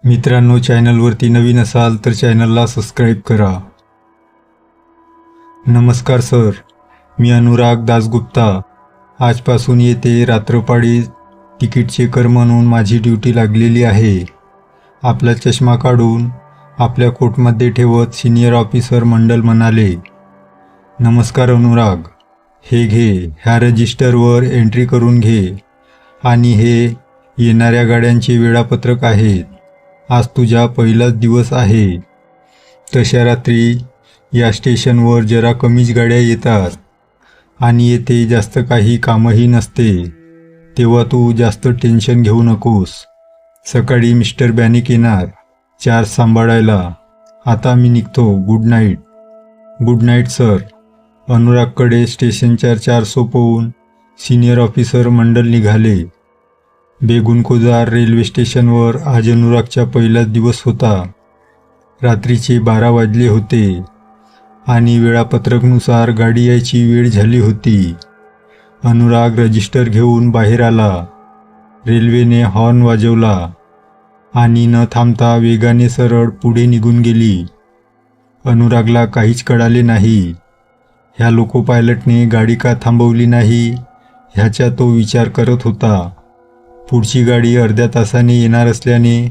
मित्रांनो, चॅनलवरती नवीन असाल तर चॅनलला सबस्क्राईब करा. नमस्कार सर, मी अनुराग दासगुप्ता. आजपासून येथे रात्रपाळी तिकीट चेकर म्हणून माझी ड्युटी लागलेली आहे. आपला चष्मा काढून आपल्या कोटमध्ये ठेवत सिनियर ऑफिसर मंडल म्हणाले, नमस्कार अनुराग, हे घे, ह्या रजिस्टरवर एंट्री करून घे आणि हे येणाऱ्या गाड्यांचे वेळापत्रक आहेत. आज तुझा पहिलाच दिवस आहे. तशा रात्री या स्टेशनवर जरा कमीच गाड्या येतात आणि येथे जास्त काही कामही नसते, तेव्हा तू जास्त टेन्शन घेऊ नकोस. सकाळी मिस्टर बॅनिक येणार चार्ज सांभाळायला. आता मी निघतो. Good night. Good night sir. अनुरागकडे स्टेशनच्या चार सोपवून सिनियर ऑफिसर मंडल निघाले. बेगुनकोजार रेल्वे स्टेशनवर आज अनुरागचा पहिलाच दिवस होता. रात्रीचे 12 वाजले होते आणि वेळापत्रकनुसार गाडी यायची वेळ झाली होती. अनुराग रजिस्टर घेऊन बाहेर आला. रेल्वेने हॉर्न वाजवला आणि न थांबता वेगाने सरळ पुढे निघून गेली. अनुरागला काहीच कळाले नाही. ह्या लोको पायलटने गाडी का थांबवली नाही ह्याचा तो विचार करत होता. पुढची गाडी अर्ध्या तासाने येणार असल्याने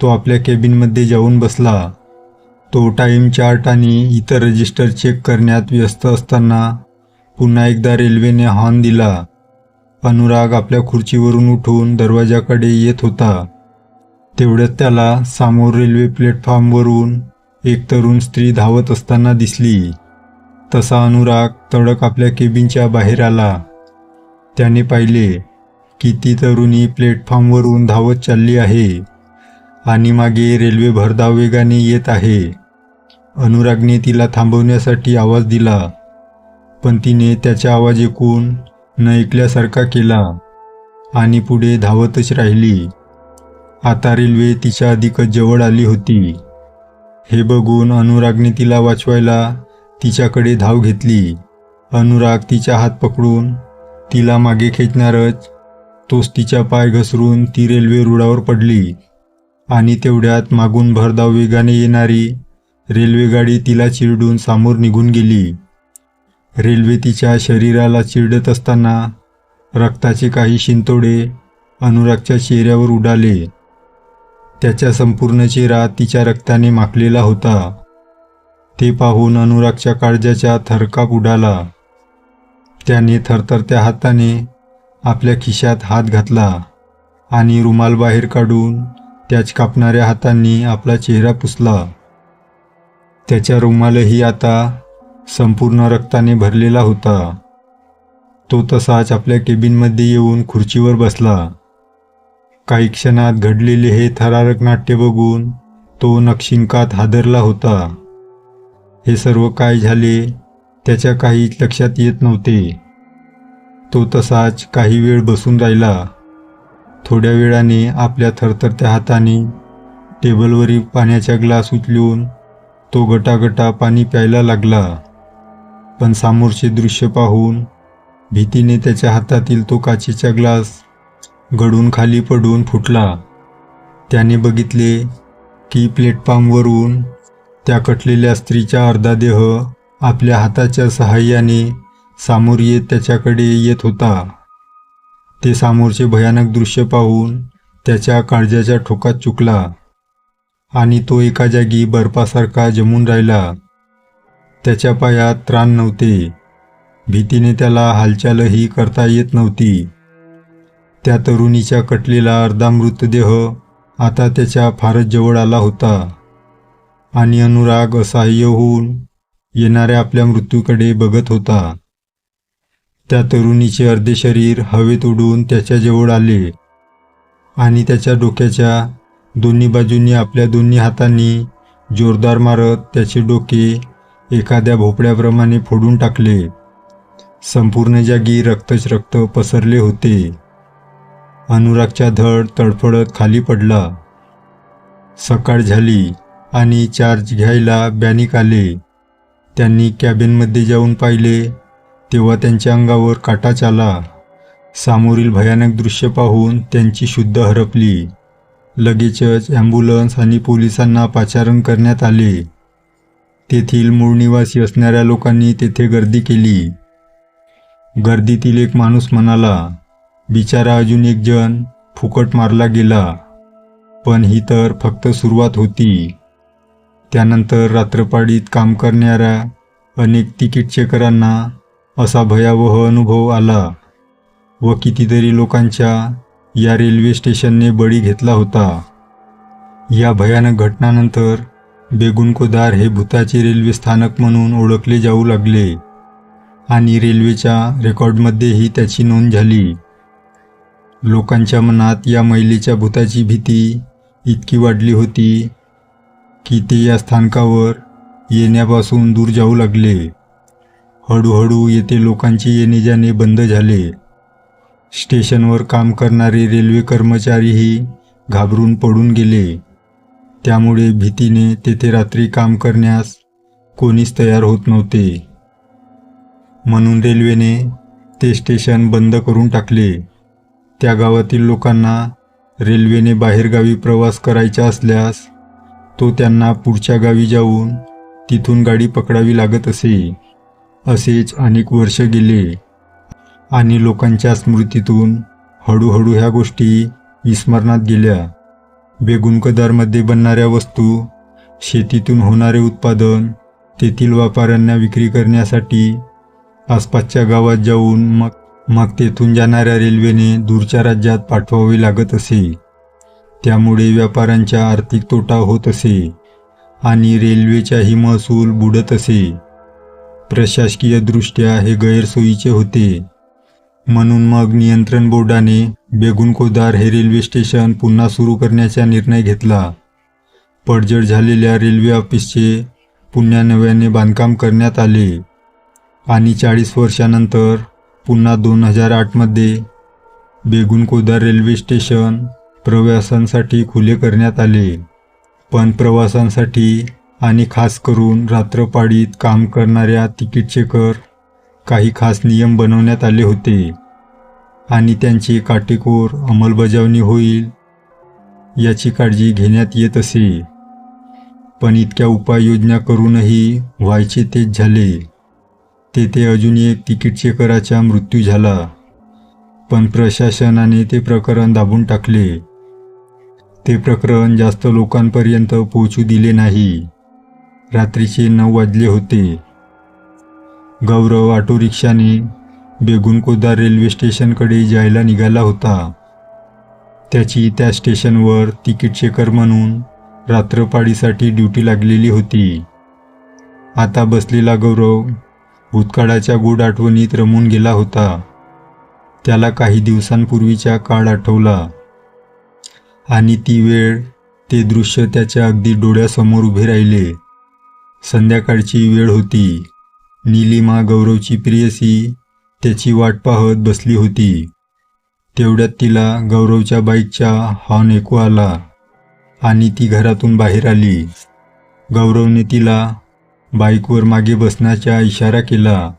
तो आपल्या केबिनमध्ये जाऊन बसला. तो टाईम चार्ट आणि इतर रजिस्टर चेक करण्यात व्यस्त असताना पुन्हा एकदा रेल्वेने हॉर्न दिला. अनुराग आपल्या खुर्चीवरून उठून दरवाजाकडे येत होता. तेवढ्यात त्याला समोर रेल्वे प्लॅटफॉर्मवरून एक तरुण स्त्री धावत असताना दिसली. तसा अनुराग तडक आपल्या केबिनच्या बाहेर आला. त्याने पाहिले की ती तरुणी प्लॅटफॉर्मवरून धावत चालली आहे आणि मागे रेल्वे भरधाव वेगाने येत आहे. अनुरागने तिला थांबवण्यासाठी आवाज दिला, पण तिने त्याचा आवाज ऐकून न ऐकल्यासारखा केला आणि पुढे धावतच राहिली. आता रेल्वे तिच्या अधिकच जवळ आली होती. हे बघून अनुरागने तिला वाचवायला तिच्याकडे धाव घेतली. अनुराग तिचा हात पकडून तिला मागे खेचणारच तोच तिचा पाय घसरून ती रेल्वे रुळावर पडली आणि तेवढ्यात मागून भरधाव वेगाने येणारी रेल्वे गाडी तिला चिरडून समोर निघून गेली. रेल्वे तिच्या शरीराला चिरडत असताना रक्ताचे काही शिंतोडे अनुरागच्या चेहऱ्यावर उडाले. त्याचा संपूर्ण चेहरा तिच्या रक्ताने माखलेला होता. ते पाहून अनुरागच्या काळजाचा थरकाप उडाला. त्याने थरथरत्या हाताने आपल्या खिशात हात घातला आणि रुमाल बाहेर काढून त्याच कापणाऱ्या हातांनी आपला चेहरा पुसला. त्याचा रुमालही आता संपूर्ण रक्ताने भरलेला होता. तो तसाच आपल्या केबिनमध्ये येऊन खुर्चीवर बसला. काही क्षणात घडलेले हे थरारक नाट्य बघून तो नक्षिकात हादरला होता. हे सर्व काय झाले त्याच्या काहीच लक्षात येत नव्हते. तो तसाच काही वेळ बसून राहिला. थोड्या वेळाने आपल्या थरथरत्या हाताने टेबलवरील पाण्याचा ग्लास उचलून तो गटागटा पाणी प्यायला लागला. पण समोरचे दृश्य पाहून भीतीने त्याच्या हातातील तो काचेचा ग्लास गळून खाली पडून फुटला. त्याने बघितले की प्लॅटफॉर्मवरून त्या कटलेल्या स्त्रीचा अर्धा देह आपल्या हाताच्या सहाय्याने समोर येत त्याच्याकडे येत होता. ते समोरचे भयानक दृश्य पाहून त्याच्या काळजाच्या ठोकात चुकला आणि तो एका जागी बर्फासारखा जमून राहिला. त्याच्या पायात त्राण नव्हते. भीतीने त्याला हालचालही करता येत नव्हती. त्या तरुणीचा कटलेला अर्धा मृतदेह आता त्याच्या फारच जवळ आला होता आणि अनुराग असहाय्य होऊन येणाऱ्या आपल्या मृत्यूकडे बघत होता. त्या तरुणीचे अर्धे शरीर हवेत उडून त्याच्याजवळ आले आणि त्याच्या डोक्याच्या दोन्ही बाजूंनी आपल्या दोन्ही हातांनी जोरदार मारत त्याचे डोके एखाद्या भोपळ्याप्रमाणे फोडून टाकले. संपूर्ण जागी रक्तच रक्त पसरले होते. अनुरागचा धड तडफडत खाली पडला. सकाळ झाली आणि चार्ज घ्यायला बॅनिक आले. त्यांनी कॅबिनमध्ये जाऊन पाहिले तेव्हा त्यांच्या अंगावर काटाच आला. समोरील भयानक दृश्य पाहून त्यांची शुद्ध हरपली. लगेचच ॲम्ब्युलन्स आणि पोलिसांना पाचारण करण्यात आले. तेथील मूळ निवासी असणाऱ्या लोकांनी तेथे गर्दी केली. गर्दीतील एक माणूस म्हणाला, बिचारा अजून एक जण फुकट मारला गेला. पण ही तर फक्त सुरुवात होती. त्यानंतर रात्रपाळीत काम करणाऱ्या अनेक तिकीट चेकरांना असा भयावह अनुभव आला व कितीतरी लोकांच्या या रेल्वे स्टेशनने बळी घेतला होता. या भयानक घटनानंतर बेगुनकोदार हे भूताचे रेल्वे स्थानक म्हणून ओळखले जाऊ लागले आणि रेल्वेच्या रेकॉर्डमध्येही त्याची नोंद झाली. लोकांच्या मनात या महिलेच्या भूताची भीती इतकी वाढली होती की ते या स्थानकावर येण्यापासून दूर जाऊ लागले. हळूहळू येथे लोकांचे येणे जाणे बंद झाले. स्टेशनवर काम करणारे रेल्वे कर्मचारीही घाबरून पडून गेले. त्यामुळे भीतीने तेथे रात्री काम करण्यास कोणीच तयार होत नव्हते. म्हणून रेल्वेने ते स्टेशन बंद करून टाकले. त्या गावातील लोकांना रेल्वेने बाहेरगावी प्रवास करायचा असल्यास तो त्यांना पुढच्या गावी जाऊन तिथून गाडी पकडावी लागत असे. असेच अनेक वर्ष गेले आणि लोकांच्या स्मृतीतून हळूहळू ह्या गोष्टी विस्मरणात गेल्या. बेगुनकोदारमध्ये बनणाऱ्या वस्तू, शेतीतून होणारे उत्पादन तेथील व्यापाऱ्यांना विक्री करण्यासाठी आसपासच्या गावात जाऊन मग तेथून जाणाऱ्या रेल्वेने दूरच्या राज्यात पाठवावे लागत असे. त्यामुळे व्यापाऱ्यांचा आर्थिक तोटा होत असे आणि रेल्वेचाही महसूल बुडत असे. प्रशासकीयदृष्ट्या हे गैरसोयीचे होते. म्हणून मग नियंत्रण बोर्डाने बेगुनकोदार हे रेल्वे स्टेशन पुन्हा सुरू करण्याचा निर्णय घेतला. पडझड झालेल्या रेल्वे ऑफिसचे पुन्हा नव्याने बांधकाम करण्यात आले आणि 40 वर्षानंतर पुन्हा 2008 मध्ये बेगुनकोदार रेल्वे स्टेशन प्रवासांसाठी खुले करण्यात आले. पण प्रवासांसाठी आणि खास करून रात्रपाळीत काम करणाऱ्या तिकीट चेकर काही खास नियम बनवण्यात आले होते आणि त्यांची काटेकोर अंमलबजावणी होईल याची काळजी घेण्यात येत असे. पण इतक्या उपाययोजना करूनही व्हायचे तेच झाले. तेथे अजून एक तिकीट चेकराचा मृत्यू झाला. पण प्रशासनाने ते प्रकरण दाबून टाकले. ते प्रकरण जास्त लोकांपर्यंत पोहोचू दिले नाही. रात्रीचे 9 वाजले होते. गौरव ऑटो रिक्षाने बेगुनकोदार रेल्वे स्टेशनकडे जायला निघाला होता. त्याची त्या स्टेशनवर तिकीट चेकर म्हणून रात्रपाळीसाठी ड्युटी लागलेली होती. आता बसलेला गौरव भूतकाळाच्या गूढ आठवणीत रमून गेला होता. त्याला काही दिवसांपूर्वीचा काळ आठवला आणि ती वेळ, ते दृश्य त्याच्या अगदी डोळ्यासमोर उभे राहिले. संध्याकाळची वेळ होती. नीलिमा, गौरवची प्रेयसी, त्याची वाट पाहत बसली होती. तेवढ्यात तिला गौरवच्या बाईकचा हॉर्न ऐकू आला आणि ती घरातून बाहेर आली. गौरवने तिला बाईकवर मागे बसण्याचा इशारा केला.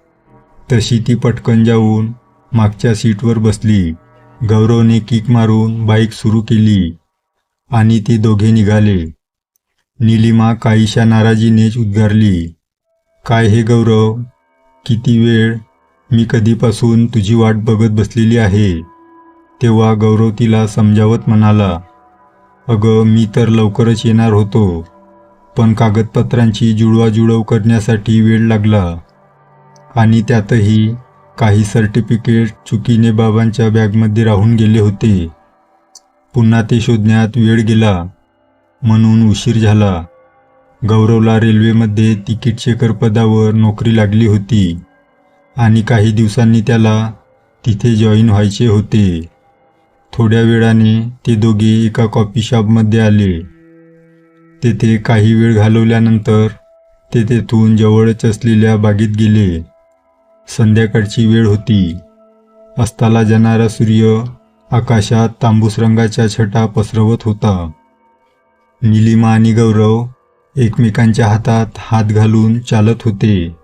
तशी ती पटकन जाऊन मागच्या सीटवर बसली. गौरवने किक मारून बाईक सुरू केली आणि ते दोघे निघाले. नीलिमा काहीशा नाराजीनेच उद्गारली, काय हे गौरव, किती वेळ, मी कधीपासून तुझी वाट बघत बसलेली आहे. तेव्हा गौरव तिला समजावत म्हणाला, अगं मी तर लवकरच येणार होतो, पण कागदपत्रांची जुळवाजुळव करण्यासाठी वेळ लागला आणि त्यातही काही सर्टिफिकेट चुकीने बाबांच्या बॅगमध्ये राहून गेले होते. पुन्हा ते शोधण्यात वेळ गेला म्हणून उशीर झाला. गौरवला रेल्वेमध्ये तिकीट चेकर पदावर नोकरी लागली होती आणि काही दिवसांनी त्याला तिथे जॉईन व्हायचे होते. थोड्या वेळाने ते दोघे एका कॉफी शॉपमध्ये आले. तेथे काही वेळ घालवल्यानंतर ते तेथून जवळच असलेल्या बागेत गेले. संध्याकाळची वेळ होती. अस्ताला जाणारा सूर्य आकाशात तांबूस रंगाच्या छटा पसरवत होता. नीलिमा आणि गौरव एकमेकांच्या हातात हात घालून चालत होते.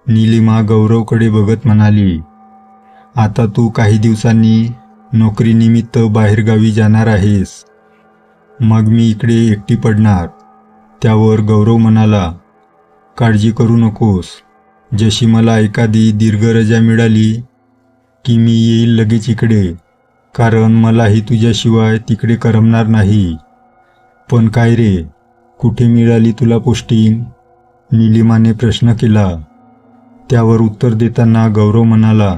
नीलिमा गौरवकडे बघत म्हणाली, आता तू काही दिवसांनी नोकरीनिमित्त बाहेरगावी जाणार आहेस. मग मी इकडे एकटी पडणार. त्यावर गौरव म्हणाला, काळजी करू नकोस. जशी मला एखादी दीर्घ रजा मिळाली की मी येईल लगेच इकडे, कारण मलाही तुझ्याशिवाय तिकडे करमणार नाही. पण काय रे, कुठे मिळाली तुला पोस्टिंग? निलिमाने प्रश्न केला. त्यावर उत्तर देताना गौरव म्हणाला,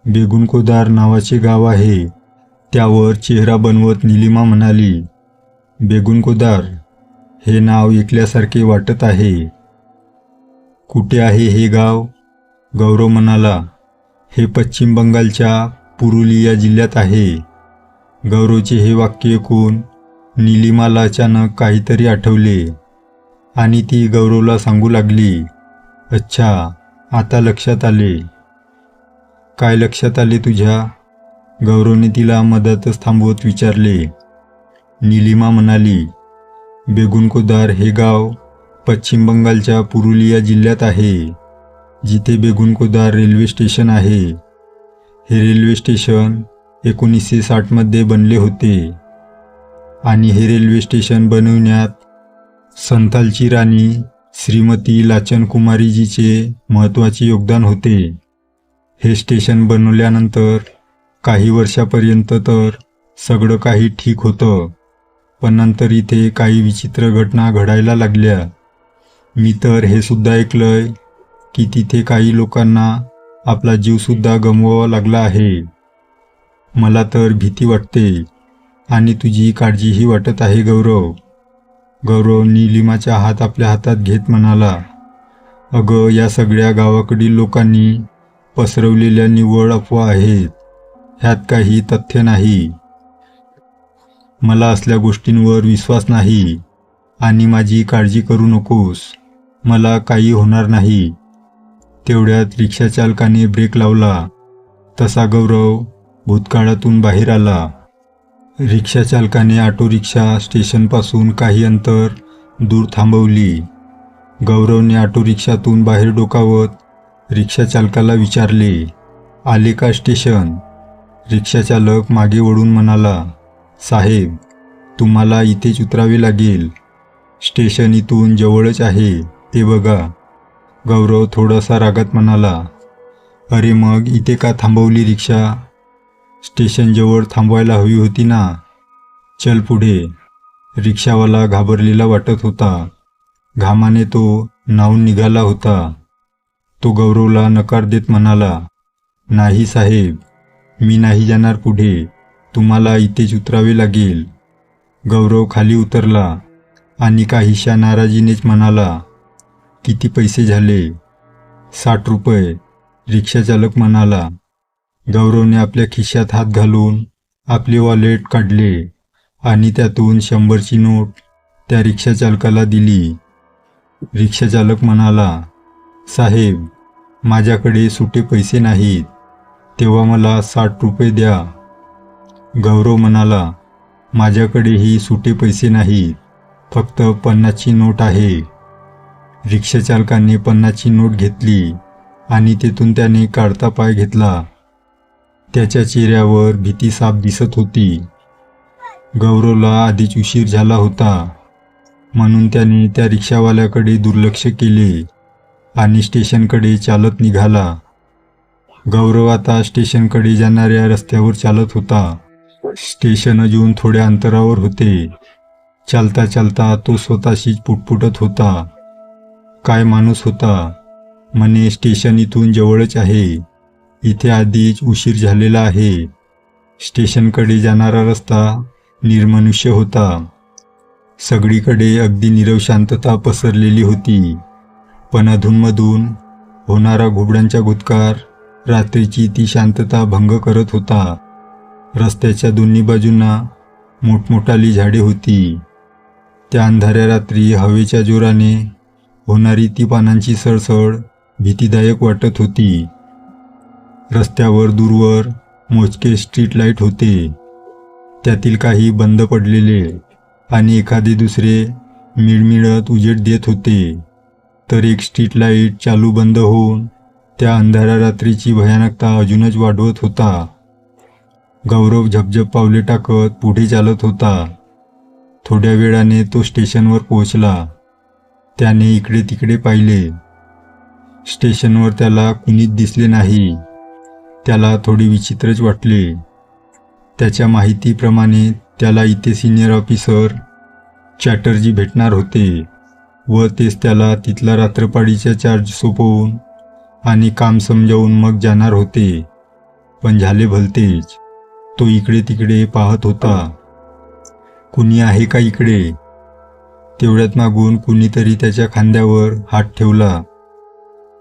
बेगुनकोदार नावाचे गाव आहे. त्यावर चेहरा बनवत निलिमा म्हणाली, बेगुनकोदार हे नाव ऐकल्यासारखे वाटत आहे. कुठे आहे हे गाव? गौरव म्हणाला, हे पश्चिम बंगालच्या पुरुलिया जिल्ह्यात आहे. गौरवचे हे वाक्य ऐकून निलिमाला अचानक काहीतरी आठवले आणि ती गौरवला सांगू लागली, अच्छा, आता लक्षात आले. काय लक्षात आले तुझ्या? गौरवने तिला मधातच थांबवत विचारले. निलिमा म्हणाली, बेगुनकोदार हे गाव पश्चिम बंगालच्या पुरुलिया जिल्ह्यात आहे, जिथे बेगुनकोदार रेल्वे स्टेशन आहे. हे रेल्वे स्टेशन 1960मध्ये बनले होते आणि हे रेल्वे स्टेशन बनवण्यात संथालची राणी श्रीमती लाचन कुमारीजीचे महत्त्वाचे योगदान होते. हे स्टेशन बनवल्यानंतर काही वर्षापर्यंत तर सगळं काही ठीक होतं, पण नंतर इथे काही विचित्र घटना घडायला लागल्या. मी तर हे सुद्धा ऐकलंय की तिथे काही लोकांना आपला जीवसुद्धा गमवावा लागला आहे. मला तर भीती वाटते आणि तुझी काळजीही वाटत आहे गौरव. गौरव निलिमाचा हात आपल्या हातात घेत म्हणाला, अगं, या सगळ्या गावाकडील लोकांनी पसरवलेल्या निव्वळ अफवा आहेत. ह्यात काही तथ्य नाही. मला असल्या गोष्टींवर विश्वास नाही आणि माझी काळजी करू नकोस. मला काही होणार नाही. तेवढ्यात रिक्षाचालकाने ब्रेक लावला. तसा गौरव भूतकाळातून बाहेर आला. रिक्षाचालकाने ऑटो रिक्षा स्टेशनपासून काही अंतर दूर थांबवली. गौरवने ऑटो रिक्षातून बाहेर डोकावत रिक्षाचालकाला विचारले, आले का स्टेशन? रिक्षाचालक मागे वळून म्हणाला, साहेब, तुम्हाला इथेच उतरावे लागेल. स्टेशन इथून जवळच आहे, ते बघा. गौरव थोडासा रागात म्हणाला, अरे मग इथे का थांबवली रिक्षा? स्टेशनजवळ थांबवायला हवी होती ना. चल पुढे. रिक्षावाला घाबरलेला वाटत होता. घामाने तो न्हाऊन निघाला होता. तो गौरवला नकार देत म्हणाला, नाही साहेब, मी नाही जाणार पुढे. तुम्हाला इथेच उतरावे लागेल. गौरव खाली उतरला आणि काहीशा नाराजीनेच म्हणाला, किती पैसे झाले? 60 रुपये. रिक्षाचालक म्हणाला. गौरवने आपल्या खिशात हात घालून आपले वॉलेट काढले आणि त्यातून 100ची नोट त्या रिक्षाचालकाला दिली. रिक्षाचालक म्हणाला, साहेब, माझ्याकडे सुटे पैसे नाहीत, तेव्हा मला 60 रुपये द्या. गौरव म्हणाला, माझ्याकडेही सुटे पैसे नाहीत, फक्त 50ची नोट आहे. रिक्षाचालकाने 50ची नोट घेतली आणि तेथून त्याने काढता पाय घेतला. त्याच्या चेहऱ्यावर भीती साफ दिसत होती. गौरवला आधीच उशीर झाला होता, म्हणून त्याने त्या रिक्षावाल्याकडे दुर्लक्ष केले आणि स्टेशनकडे चालत निघाला. गौरव आता स्टेशनकडे जाणाऱ्या रस्त्यावर चालत होता. स्टेशन अजून थोड्या अंतरावर होते. चालता चालता तो स्वतःशीच पुटपुटत होता. काय माणूस होता, म्हणे स्टेशन इथून जवळच आहे, इथे आधीच उशीर झालेला आहे. स्टेशनकडे जाणारा रस्ता निर्मनुष्य होता. सगळीकडे अगदी नीरव शांतता पसरलेली होती, पण अधूनमधून होणारा घुबडांचा गुदकार रात्रीची ती शांतता भंग करत होता. रस्त्याच्या दोन्ही बाजूंना मोठमोठाली झाडे होती. त्या अंधाऱ्या रात्री हवेच्या जोराने होणारी ती पानांची सळसळ भीतीदायक वाटत होती. रस्त्यावर दूरवर मोजके स्ट्रीट लाईट होते. त्यातील काही बंद पडलेले आणि एखादे दुसरे मिळमिळत उजेड देत होते, तर एक स्ट्रीट लाईट चालू बंद होऊन त्या अंधाऱ्या रात्रीची भयानकता अजूनच वाढवत होता. गौरव झपझप पावले टाकत पुढे चालत होता. थोड्या वेळाने तो स्टेशनवर पोहोचला. त्याने इकडे तिकडे पाहिले. स्टेशनवर त्याला कुणीच दिसले नाही. त्याला थोडी विचित्रच वाटले. त्याच्या माहितीप्रमाणे त्याला इथे सिनियर ऑफिसर चॅटर्जी भेटणार होते व तेच त्याला तिथला रात्रपाळीचा चार्ज सोपवून आणि काम समजावून मग जाणार होते. पण झाले भलतेच. तो इकडे तिकडे पाहत होता. कुणी आहे का इकडे? तेवढ्यात मागून कुणीतरी त्याच्या खांद्यावर हात ठेवला.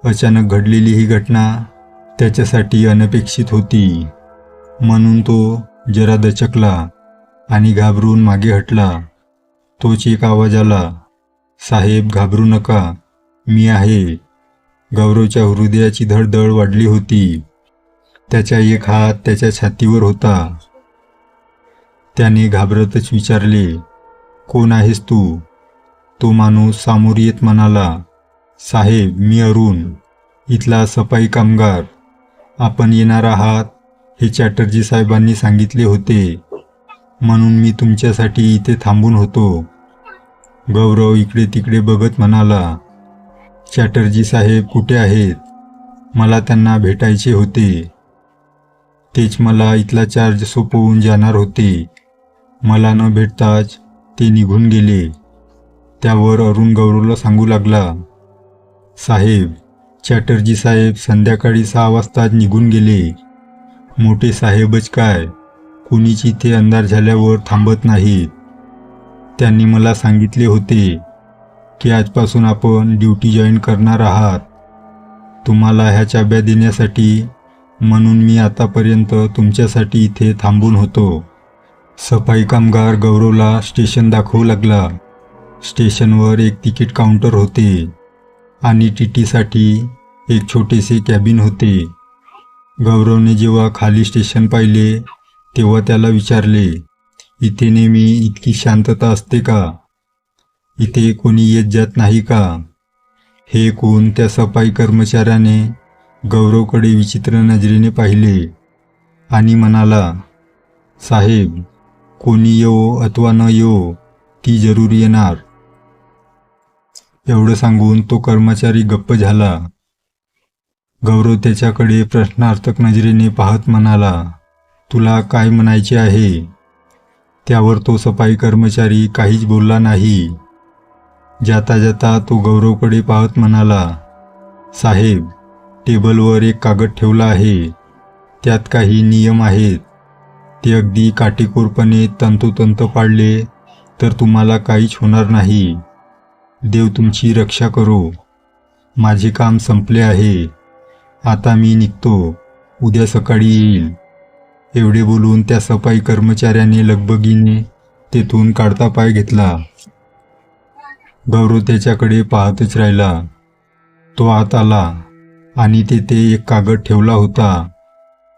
अचानक घडलेली ही घटना त्याच्यासाठी अनपेक्षित होती. म्हणून तो जरा दचकला आणि घाबरून मागे हटला. तोच एक आवाज आला, "साहेब, घाबरू नका, मी आहे." गौरवच्या हृदयाची धडधड वाढली होती. त्याचा एक हात त्याच्या छातीवर होता. त्याने घाबरतच विचारले, "कोण आहेस तू?" तो माणूस सामोर येत म्हणाला, "साहेब, मी अरुण, इथला सफाई कामगार. आपण येणार आहात हे चॅटर्जी साहेबांनी सांगितले होते, म्हणून मी तुमच्यासाठी इथे थांबून होतो." गौरव इकडे तिकडे बघत म्हणाला, "चॅटर्जी साहेब कुठे आहेत? मला त्यांना भेटायचे होते. तेच मला इथला चार्ज सोपवून जाणार होते. मला न भेटताच ते निघून गेले." त्यावर अरुण गौरवला सांगू लागला, "साहेब, चॅटर्जी साहेब संध्याकाळी 6 वाजताच निघून गेले. मोठे साहेबच काय, कुणीच इथे अंधार झाल्यावर थांबत नाहीत. त्यांनी मला सांगितले होते की आजपासून आपण ड्युटी जॉईन करणार आहात. तुम्हाला ह्या चाब्या देण्यासाठी, म्हणून मी आतापर्यंत तुमच्यासाठी इथे थांबून होतो." सफाई कामगार गौरवला स्टेशन दाखवू लागला. स्टेशनवर एक तिकीट काउंटर होते आणि टीटीसाठी एक छोटेसे कॅबिन होते. गौरवने जेव्हा खाली स्टेशन पाहिले तेव्हा त्याला विचारले, "इथे नेहमी इतकी शांतता असते का? इथे कोणी येत जात नाही का?" हे कोण त्या सफाई कर्मचाऱ्याने गौरवकडे विचित्र नजरेने पाहिले आणि म्हणाला, "साहेब, कोणी येवो अथवा न येवो, ती जरूर येणार." एवढं सांगून तो कर्मचारी गप्प झाला. गौरव त्याच्याकडे प्रश्नार्थक नजरेने पाहत म्हणाला, "तुला काय म्हणायचे आहे?" त्यावर तो सफाई कर्मचारी काहीच बोलला नाही. जाता जाता तो गौरवकडे पाहत म्हणाला, "साहेब, टेबलवर एक कागद ठेवला आहे. त्यात काही नियम आहेत. ते अगदी काटेकोरपणे तंतोतंत पाळले तर तुम्हाला काहीच होणार नाही. देव तुमची रक्षा करो. माझे काम संपले आहे. आता मी निघतो. उद्या सकाळी येईल." एवढे बोलून त्या सफाई कर्मचाऱ्याने लगबगीने तेथून काढता पाय घेतला. गौरव त्याच्याकडे पाहतच राहिला. तो आत आला आणि तेथे एक कागद ठेवला होता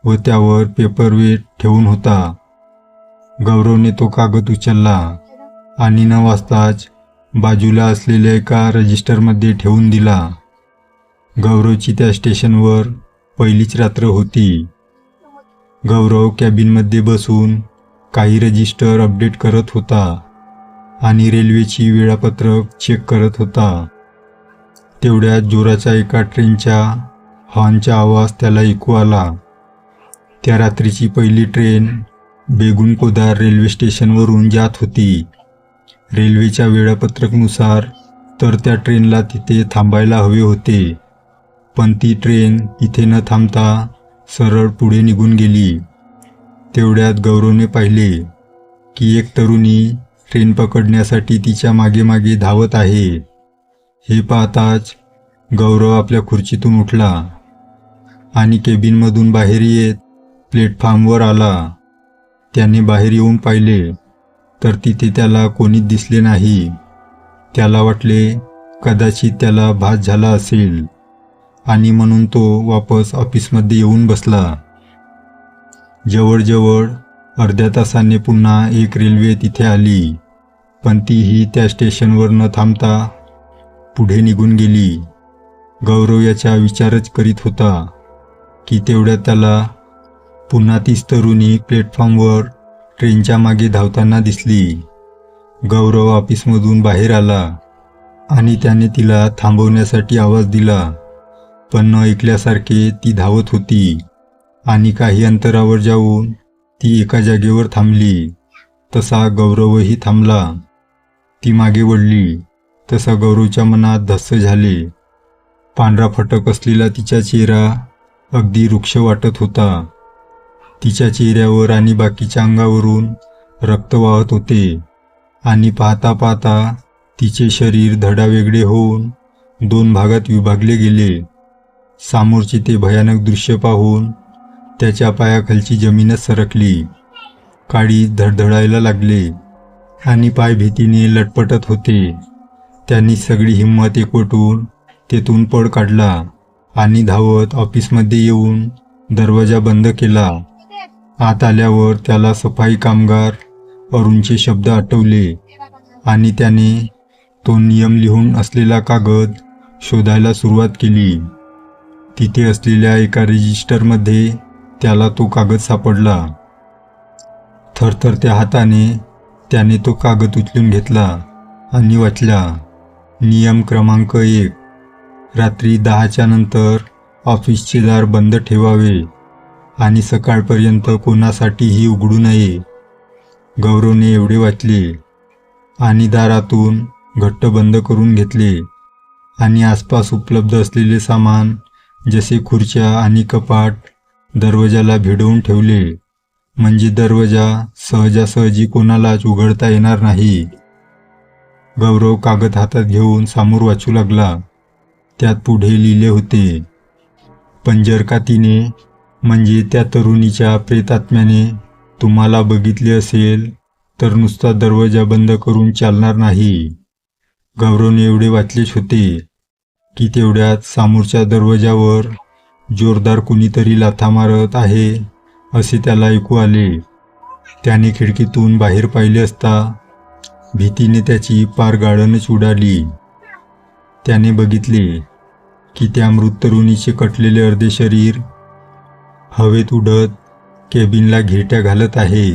व त्यावर पेपरवेट ठेवून होता. गौरवने तो कागद उचलला आणि न वाचताच बाजूला असलेल्या एका रजिस्टरमध्ये ठेवून दिला. गौरवची त्या स्टेशनवर पहिलीच रात्र होती. गौरव कॅबिनमध्ये बसून काही रजिस्टर अपडेट करत होता आणि रेल्वेची वेळापत्रक चेक करत होता. तेवढ्यात जोराचा एका ट्रेनच्या हॉर्नचा आवाज त्याला ऐकू आला. त्या रात्रीची पहिली ट्रेन बेगुनकोदार रेल्वे स्टेशनवरून जात होती. रेल्वेच्या वेळापत्रकानुसार तर त्या ट्रेनला तिथे थांबायला हवे होते, पण ती ट्रेन इथे न थांबता सरळ पुढे निघून गेली. तेवढ्यात गौरवने पाहिले की एक तरुणी ट्रेन पकडण्यासाठी तिच्या मागे मागे धावत आहे. हे पाहताच गौरव आपल्या खुर्चीतून उठला आणि केबिनमधून बाहेर येत प्लॅटफॉर्मवर आला. त्याने बाहेर येऊन पाहिले तर तिथे त्याला कोणीच दिसले नाही. त्याला वाटले कदाचित त्याला भास झाला असेल आणि म्हणून तो वापस ऑफिसमध्ये येऊन बसला. जवळजवळ अर्ध्या तासाने पुन्हा एक रेल्वे तिथे आली, पण तीही त्या स्टेशनवर न थांबता पुढे निघून गेली. गौरव याचा विचारच करीत होता की तेवढ्यात त्याला पुन्हा तीच तरुणी प्लॅटफॉर्मवर ट्रेनच्या मागे धावताना दिसली. गौरव ऑफिसमधून बाहेर आला आणि त्याने तिला थांबवण्यासाठी आवाज दिला, पण न ऐकल्यासारखे ती धावत होती आणि काही अंतरावर जाऊन ती एका जागेवर थांबली. तसा गौरवही थांबला. ती मागे वळली तसा गौरवच्या मनात धस्स झाले. पांढरा फटक असलेला तिचा चेहरा अगदी रुक्ष वाटत होता. तिच्या चेहऱ्यावर आणि बाकीच्या अंगावरून रक्त वाहत होते आणि पाहता पाहता तिचे शरीर धडावेगळे होऊन 2 भागात विभागले गेले. सामोरचे ते भयानक दृश्य पाहून त्याच्या पायाखालची जमीनच सरकली. काळी धडधडायला लागले आणि पाय भीतीने लटपटत होते. त्यांनी सगळी हिंमत एकवटून तेथून पळ काढला आणि धावत ऑफिसमध्ये येऊन दरवाजा बंद केला. आत आल्यावर त्याला सफाई कामगार अरुणचे शब्द आठवले आणि त्याने तो नियम लिहून असलेला कागद शोधायला सुरुवात केली. तिथे असलेल्या एका रजिस्टरमध्ये त्याला तो कागद सापडला. थरथरत्या हाताने त्याने तो कागद उचलून घेतला आणि वाचला. नियम क्रमांक 1, रात्री 10च्या नंतर ऑफिसचे दार बंद ठेवावे आणि सकाळपर्यंत कोणासाठीही उघडू नये. गौरवने एवढे वाचले आणि दारातून घट्ट बंद करून घेतले आणि आसपास उपलब्ध असलेले सामान जसे खुर्च्या आणि कपाट दरवाजाला भिडवून ठेवले, म्हणजे दरवाजा सहजासहजी कोणालाच उघडता येणार नाही. गौरव कागद हातात घेऊन समोर वाचू लागला. त्यात पुढे लिहिले होते, पण जर का तिने म्हणजे त्या तरुणीच्या प्रेतात्म्याने तुम्हाला बघितले असेल तर नुसता दरवाजा बंद करून चालणार नाही. गौरवने एवढे वाचलेच होते की तेवढ्यात समोरच्या दरवाजावर जोरदार कुणीतरी लाथा मारत आहे असे त्याला ऐकू आले. त्याने खिडकीतून बाहेर पाहिले असता भीतीने त्याची पार गाळणच उडाली. त्याने बघितले की त्या मृत तरुणीचे कटलेले अर्धे शरीर हवेत उडत केबिनला घिरट्या घालत आहे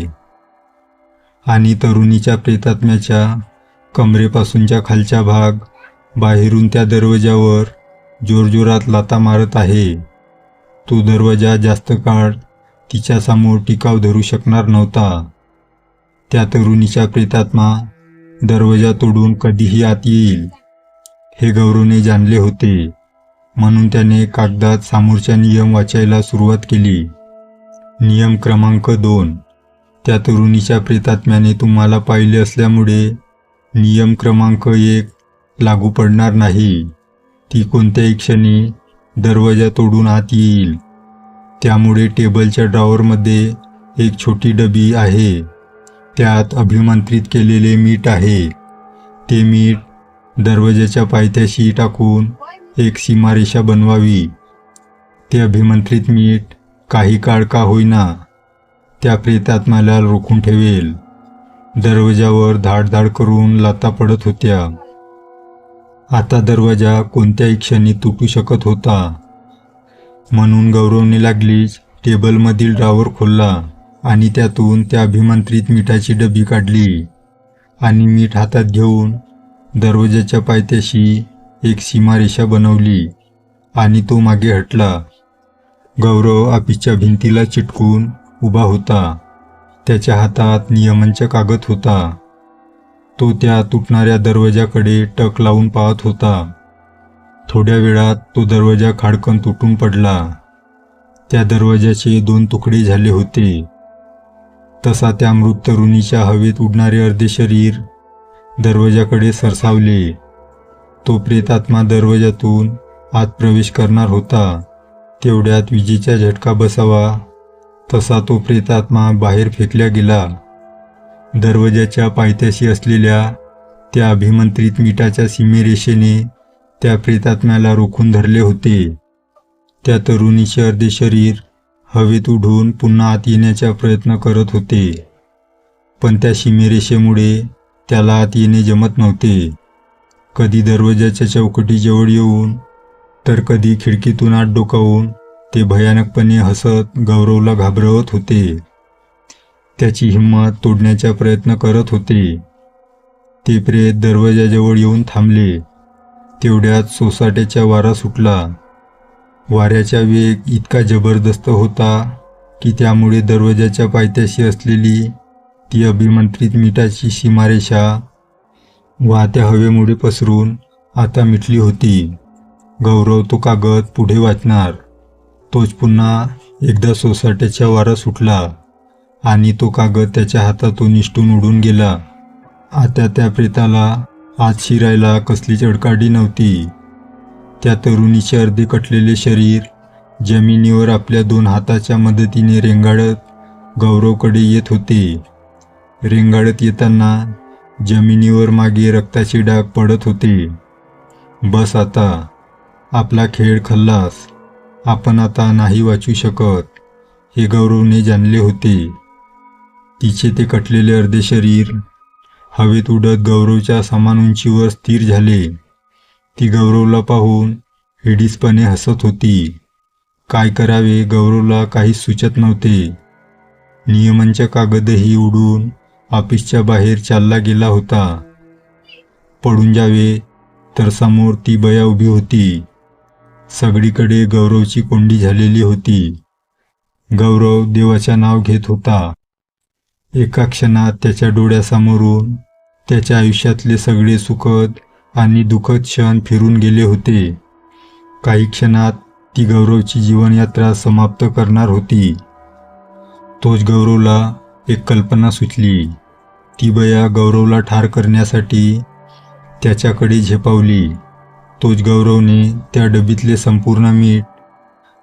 आणि तरुणीच्या प्रेतात्म्याच्या कमरेपासूनचा खालचा भाग बाहेरून त्या दरवाजावर जोरजोरात लाथा मारत आहे. तो दरवाजा जास्त काळ तिच्यासमोर टिकाव धरू शकणार नव्हता. त्या तरुणीचा प्रेतात्मा दरवाजा तोडून कधीही आत येईल हे गौरवने जाणले होते. म्हणून त्याने कागदात समोरचा नियम वाचायला सुरुवात केली. नियम क्रमांक 2, त्या तरुणीच्या प्रेतात्म्याने तुम्हाला पाहिले असल्यामुळे नियम क्रमांक 1 लागू पडणार नाही. ती कोणत्याही क्षणी दरवाजा तोडून आत येईल. त्यामुळे टेबलच्या ड्रॉवरमध्ये एक छोटी डबी आहे. त्यात अभिमंत्रित केलेले मीठ आहे. ते मीठ दरवाजाच्या पायथ्याशी टाकून एक सीमारेषा बनवावी. ते अभिमंत्रित मीठ काही काळ का होईना त्या प्रेतात्म्याला रोखून ठेवेल. दरवाजावर धाडधाड करून लाथा पडत होत्या. आता दरवाजा कोणत्याही क्षणी तुटू शकत होता. म्हणून गौरवने लागलीच टेबलमधील ड्रॉवर खोलला आणि त्यातून त्या अभिमंत्रित मिठाची डबी काढली आणि मीठ हातात घेऊन दरवाजाच्या पायथ्याशी एक सीमारेषा बनवली आणि तो मागे हटला. गौरव ऑफिसच्या भिंतीला चिटकून उभा होता. त्याच्या हातात नियमांचा कागद होता. तो त्या तुटणाऱ्या दरवाजाकडे टक लावून पाहत होता. थोड्या वेळात तो दरवाजा खाडकन तुटून पडला. त्या दरवाजाचे 2 तुकडे झाले होते. तसा त्या मृत तरुणीच्या हवेत उडणारे अर्धे शरीर दरवाजाकडे सरसावले. तो प्रेतात्मा दरवाजातून आत प्रवेश करणार होता. तेवढ्यात विजेचा झटका बसावा तसा तो प्रेतात्मा बाहेर फेकला गेला. दरवाजाच्या पायथ्याशी असलेल्या त्या अभिमंत्रित मिठाच्या सीमेरेषेने त्या प्रेतात्म्याला रोखून धरले होते. त्या तरुणीचे अर्धे शरीर हवेत उडून पुन्हा आत येण्याचा प्रयत्न करत होते, पण त्या सीमेरेषेमुळे त्याला आत येणे जमत नव्हते. कधी दरवाजाच्या चौकटीजवळ येऊन तर कधी खिडकीतून आत डोकावून ते भयानकपणे हसत गौरवला घाबरवत होते. त्याची हिंमत तोडण्याचा प्रयत्न करत होते. ते प्रेत दरवाजाजवळ येऊन थांबले. तेवढ्यात सोसाट्याचा वारा सुटला. वाऱ्याचा वेग इतका जबरदस्त होता की त्यामुळे दरवाजाच्या पायथ्याशी असलेली ती अभिमंत्रित मिठाची सीमारेषा वाहत्या हवेमुळे पसरून आता मिटली होती. गौरव तो कागद पुढे वाचणार. तोच पुन्हा एकदा सोसाट्याचा वारा सुटला आणि तो कागद त्याच्या हातातून निसटून उडून गेला. आता त्या प्रेताला आत शिरायला कसलीच अडकाडी नव्हती. त्या तरुणीचे अर्धे कटलेले शरीर जमिनीवर आपल्या 2 हाताच्या मदतीने रेंगाळत गौरवकडे येत होते. रेंगाळत येताना जमिनीवर मागे रक्ताचे डाग पडत होते. बस आता, आपला खेळ खल्लास. आपण आता नाही वाचू शकत, हे गौरवने जाणले होते. तिचे ते कटलेले अर्धे शरीर हवेत उडत गौरवच्या समान उंचीवर स्थिर झाले. ती गौरवला पाहून हिडीसपणे हसत होती. काय करावे गौरवला काहीच सुचत नव्हते. नियमांचा कागदही उडून ऑफिसच्या बाहेर चालला गेला होता. पडून जावे तर समोर ती बया उभी होती. सगळीकडे गौरवची कोंडी झालेली होती. गौरव देवाचे नाव घेत होता. एका क्षणात त्याच्या डोळ्यासमोरून त्याच्या आयुष्यातले सगळे सुखद आणि दुःखद क्षण फिरून गेले होते. काही क्षणात ती गौरवची जीवनयात्रा समाप्त करणार होती. तोच गौरवला एक कल्पना सुचली. ती बया गौरवला ठार करण्यासाठी त्याच्याकडे झेपावली. तोच गौरवने त्या डबीतले संपूर्ण मीठ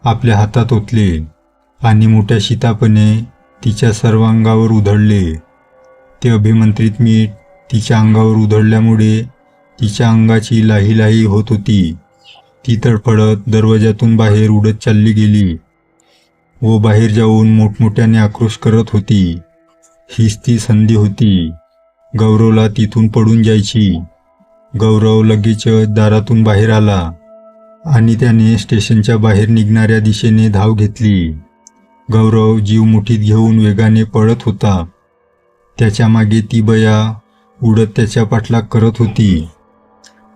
आपल्या हातात ओतले आणि मोठ्या शीतापणे तिच्या सर्वांगावर उधळले. ते अभिमंत्रित मीठ तिच्या अंगावर उधळल्यामुळे तिच्या अंगाची लाही लाही होत होती. ती तडफडत दरवाजातून बाहेर उडत चालली गेली व बाहेर जाऊन मोठमोठ्याने आक्रोश करत होती. हीच ती संधी होती गौरवला तिथून पडून जायची. गौरव लगेचच दारातून बाहेर आला आणि त्याने स्टेशनच्या बाहेर निघणाऱ्या दिशेने धाव घेतली. गौरव जीव मुठीत घेऊन वेगाने पळत होता. त्याच्या मागे ती बया उडत त्याच्या पाठलाग करत होती.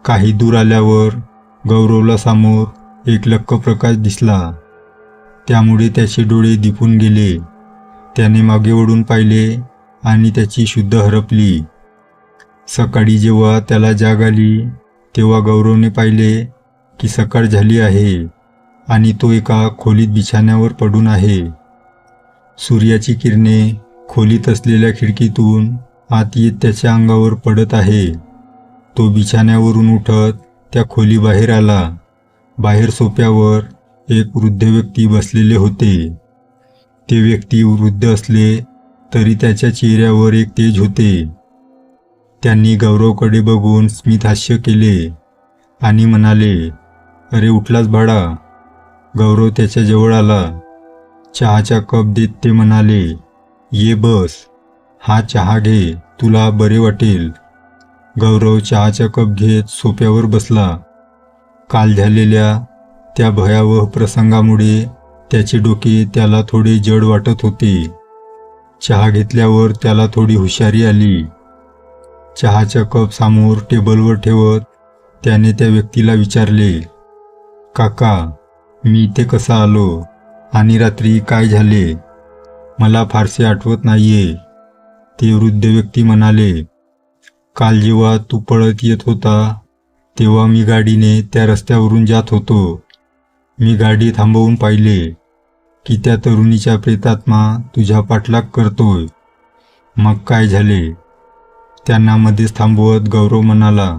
काही दूर आल्यावर गौरवला समोर एक लख्ख प्रकाश दिसला. त्यामुळे त्याचे डोळे दिपून गेले. त्याने मागे वळून पाहिले आणि त्याची शुद्ध हरपली. सकाळी जेव्हा त्याला जाग आली तेव्हा गौरवने पाहिले की सकाळ झाली आहे आणि तो एका खोलीत बिछाण्यावर पडून आहे. सूर्याची किरणे खोलीत असलेल्या खिडकीतून आत येत त्याच्या अंगावर पडत आहे. तो बिछाण्यावरून उठत त्या खोलीबाहेर आला. बाहेर सोफ्यावर एक वृद्ध व्यक्ती बसलेले होते. ते व्यक्ती वृद्ध असले तरी त्याच्या चेहऱ्यावर एक तेज होते. त्यांनी गौरवकडे बघून स्मितहास्य केले आणि म्हणाले, अरे उठलास बाळा. गौरव त्याच्या जवळ आला. चहाचा कप देत ते म्हणाले, ये बस, हा चहा घे, तुला बरे वाटेल. गौरव चहाचा कप घेत सोफ्यावर बसला. काल झालेल्या त्या भयावह प्रसंगामुळे त्याचे डोके त्याला थोडे जड वाटत होते. चहा घेतल्यावर त्याला थोडी हुशारी आली. चहाचा कप समोर टेबलवर ठेवत त्याने त्या व्यक्तीला विचारले, काका, मी इथे कसा आलो आणि रात्री काय झाले? मला फारसे आठवत नाहीये. ते वृद्ध व्यक्ती म्हणाले, काल जेव्हा तू पळत येत होता तेव्हा मी गाडीने त्या रस्त्यावरून जात होतो. मी गाडी थांबवून पाहिले की त्या तरुणीचा प्रेतात्मा तुझ्या पाठलाग करतोय. मग काय झाले? त्यांना मध्येच थांबवत गौरव म्हणाला.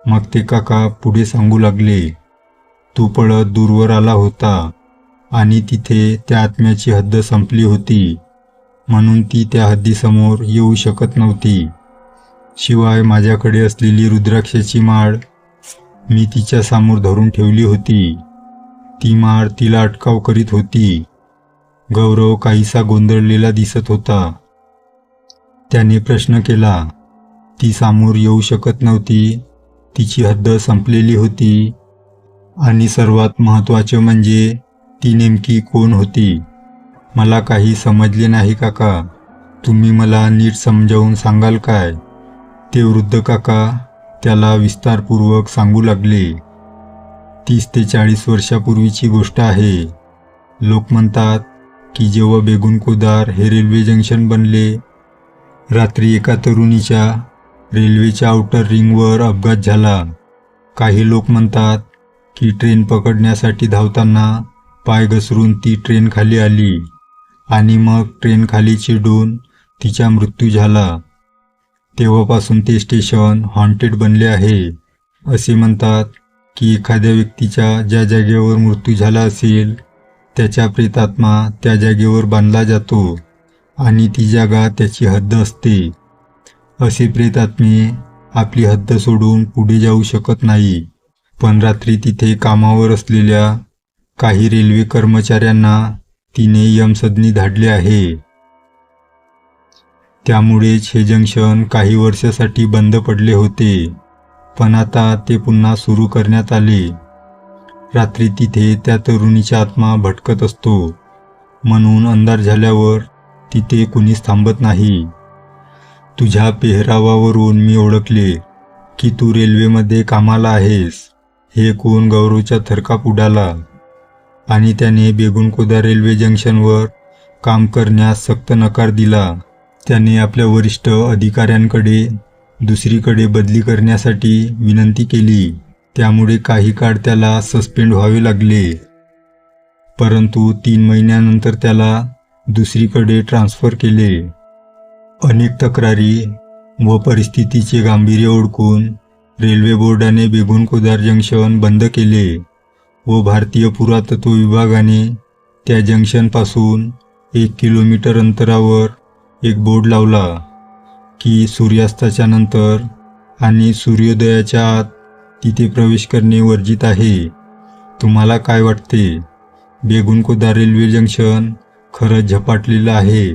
मग ते काका पुढे सांगू लागले, तू पळत दूरवर आला होता आणि तिथे त्या आत्म्याची हद्द संपली होती, म्हणून ती त्या हद्दीसमोर येऊ शकत नव्हती. शिवाय माझ्याकडे असलेली रुद्राक्षाची माळ मी तिच्या समोर धरून ठेवली होती. ती माळ तिला अटकाव करीत होती. गौरव काहीसा गोंधळलेला दिसत होता. त्याने प्रश्न केला, ती समोर येऊ शकत नव्हती, तिची हद्द संपलेली होती आणि सर्वात महत्त्वाचे म्हणजे ती नेमकी कोण होती? मला काही समजले नाही काका. तुम्ही मला नीट समजावून सांगाल काय? ते वृद्ध काका त्याला विस्तारपूर्वक सांगू लागले. 30 ते 40 वर्षापूर्वीची गोष्ट आहे. लोक म्हणतात की जेव्हा बेगुनकोदार हे रेल्वे जंक्शन बनले, रात्री एका तरुणीच्या रेल्वेच्या आउटर रिंगवर अपघात झाला. काही लोक म्हणतात की ट्रेन पकडण्यासाठी धावताना पाय घसरून ती ट्रेन खाली आली आणि मग ट्रेन खाली चिरडून तिचा मृत्यू झाला. तेव्हापासून ते स्टेशन हॉन्टेड बनले आहे. असे म्हणतात की एखाद्या व्यक्तीचा ज्या जागेवर मृत्यू झाला असेल त्याचा प्रेतात्मा त्या जागेवर बांधला जातो आणि ती जागा त्याची हद्द असते. असे प्रेतात्मे आपली हद्द सोडून पुढे जाऊ शकत नाही. पण रात्री तिथे कामावर असलेल्या काही रेल्वे कर्मचाऱ्यांना तिने यमसदनी धाडले आहे. त्यामुळेच हे जंक्शन काही वर्षासाठी बंद पडले होते, पण आता ते पुन्हा सुरू करण्यात आले. रात्री तिथे त्या तरुणीचा आत्मा भटकत असतो, म्हणून अंधार झाल्यावर तिथे कुणीच थांबत नाही. तुझ्या पेहरावावरून मी ओळखले की तू रेल्वेमध्ये कामाला आहेस. हे ऐकून गौरवचा थरकाप उडाला आणि त्याने बेगुनकोदार रेल्वे जंक्शनवर काम करण्यास सक्त नकार दिला. त्याने आपल्या वरिष्ठ अधिकाऱ्यांकडे दुसरीकडे बदली करण्यासाठी विनंती केली. त्यामुळे काही काळ त्याला सस्पेंड व्हावे लागले, परंतु 3 महिन्यानंतर त्याला दुसरीकडे ट्रान्स्फर केले. अनेक तक्रारी व परिस्थितीचे गांभीर्य ओळखून रेल्वे बोर्डाने बेगुनकोदार जंक्शन बंद केले व भारतीय पुरातत्व विभागाने त्या जंक्शनपासून 1 किलोमीटर अंतरावर एक बोर्ड लावला की सूर्यास्ताच्या नंतर आणि सूर्योदयाच्या आत तिथे प्रवेश करणे वर्जित आहे. तुम्हाला काय वाटते? बेगुनकोदार रेल्वे जंक्शन खरंच झपाटलेलं आहे